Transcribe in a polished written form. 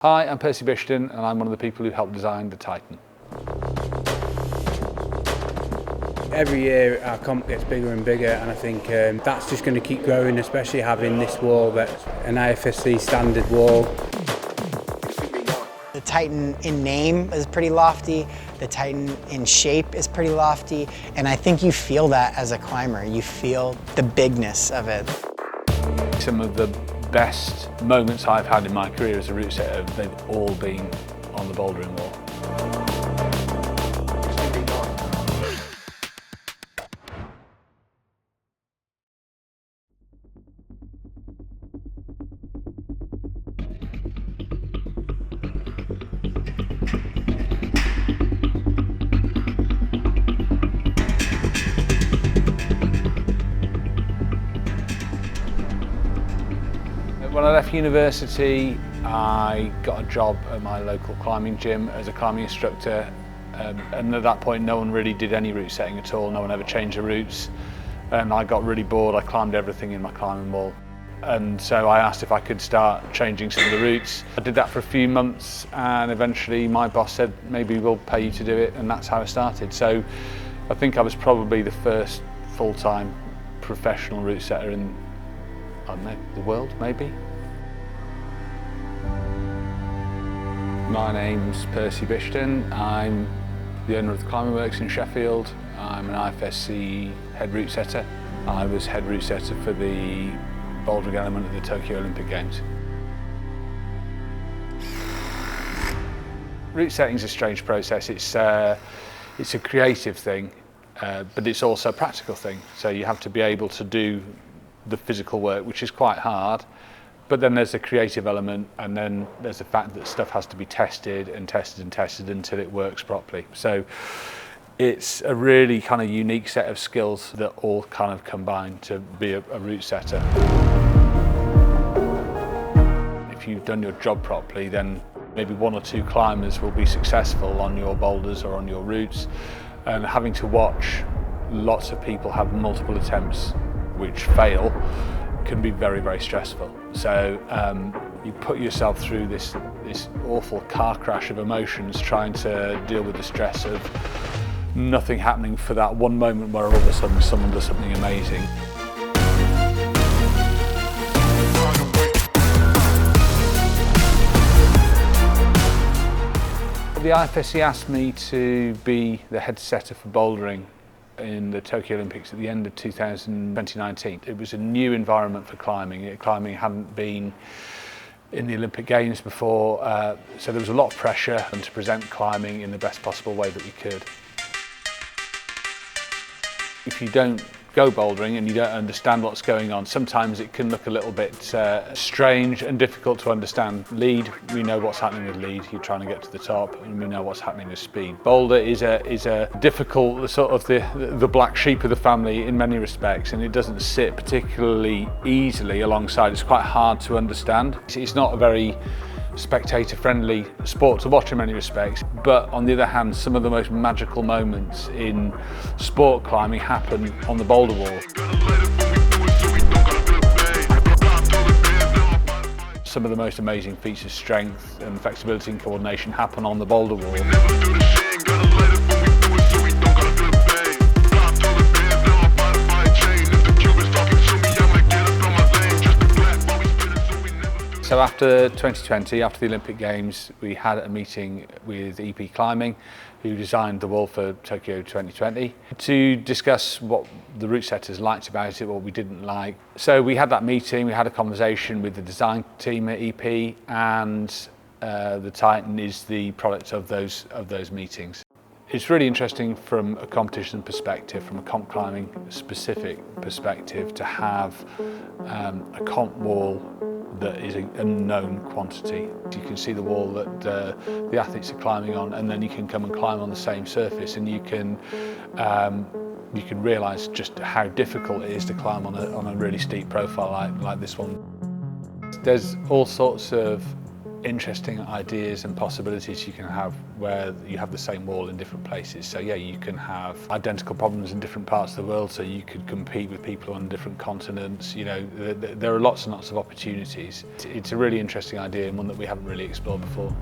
Hi, I'm Percy Bishton and I'm one of the people who helped design the Titan. Every year our comp gets bigger and bigger, and I think that's just going to keep growing, especially having this wall that's an IFSC standard wall. The Titan in name is pretty lofty, the Titan in shape is pretty lofty, and I think you feel that as a climber. You feel the bigness of it. Some of the best moments I've had in my career as a route setter, they've all been on the bouldering wall. When I left university, I got a job at my local climbing gym as a climbing instructor, and at that point no one really did any route setting at all. No one ever changed the routes, and I got really bored. I climbed everything in my climbing wall, and so I asked if I could start changing some of the routes. I did that for a few months, and eventually my boss said, maybe we'll pay you to do it, and that's how it started. So I think I was probably the first full-time professional route setter in, I don't know, the world maybe. My name's Percy Bishton. I'm the owner of the Climbing Works in Sheffield. I'm an IFSC head route setter. I was head route setter for the bouldering element of the Tokyo Olympic Games. Route setting is a strange process. It's a creative thing, but it's also a practical thing. So you have to be able to do the physical work, which is quite hard, but then there's the creative element, and then there's the fact that stuff has to be tested and tested and tested until it works properly. So it's a really kind of unique set of skills that all kind of combine to be a route setter. If you've done your job properly, then maybe one or two climbers will be successful on your boulders or on your routes, and having to watch lots of people have multiple attempts which fail can be very, very stressful. So you put yourself through this awful car crash of emotions, trying to deal with the stress of nothing happening for that one moment where all of a sudden someone does something amazing. The IFSC asked me to be the head setter for bouldering in the Tokyo Olympics at the end of 2019. It was a new environment for climbing. Climbing hadn't been in the Olympic Games before, so there was a lot of pressure and to present climbing in the best possible way that we could. If you don't go bouldering and you don't understand what's going on, sometimes it can look a little bit strange and difficult to understand. Lead, we know what's happening with lead. You're trying to get to the top, and we know what's happening with speed. Boulder is a difficult, sort of the black sheep of the family in many respects, and it doesn't sit particularly easily alongside. It's quite hard to understand. It's not a very spectator-friendly sport to watch in many respects, but on the other hand, some of the most magical moments in sport climbing happen on the boulder wall. Some of the most amazing feats of strength and flexibility and coordination happen on the boulder wall. So after 2020, after the Olympic Games, we had a meeting with EP Climbing, who designed the wall for Tokyo 2020, to discuss what the route setters liked about it, what we didn't like. So we had that meeting, we had a conversation with the design team at EP, and the Titan is the product of those meetings. It's really interesting from a competition perspective, from a comp climbing specific perspective, to have a comp wall that is a known quantity. You can see the wall that the athletes are climbing on, and then you can come and climb on the same surface, and you can realise just how difficult it is to climb on a really steep profile like this one. There's all sorts of interesting ideas and possibilities you can have where you have the same wall in different places. So yeah, you can have identical problems in different parts of the world, so you could compete with people on different continents. You know, there are lots and lots of opportunities. It's a really interesting idea and one that we haven't really explored before.